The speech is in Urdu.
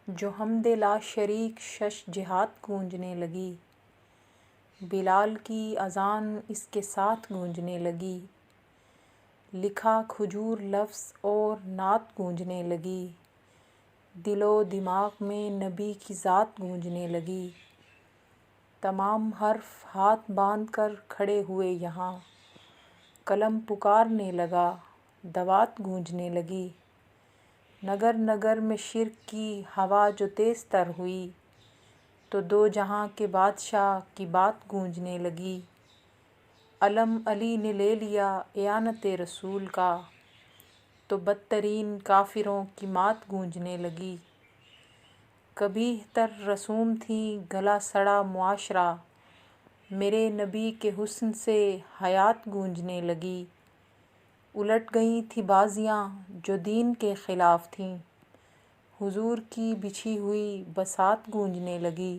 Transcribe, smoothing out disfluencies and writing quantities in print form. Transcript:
جو حمد لا شریک شش جہات گونجنے لگی، بلال کی اذان اس کے ساتھ گونجنے لگی، لکھا کھجور لفظ اور نعت گونجنے لگی، دل و دماغ میں نبی کی ذات گونجنے لگی، تمام حرف ہاتھ باندھ کر کھڑے ہوئے یہاں، قلم پکارنے لگا، دوات گونجنے لگی، نگر نگر میں شرک کی ہوا جو تیز تر ہوئی، تو دو جہاں کے بادشاہ کی بات گونجنے لگی، علم علی نے لے لیا اعانت رسول کا، تو بدترین کافروں کی مات گونجنے لگی، قبیح تر رسوم تھی گلا سڑا معاشرہ، میرے نبی کے حسن سے حیات گونجنے لگی، الٹ گئی تھی بازیاں جو دین کے خلاف تھیں، حضور کی بچھی ہوئی بساط گونجنے لگی۔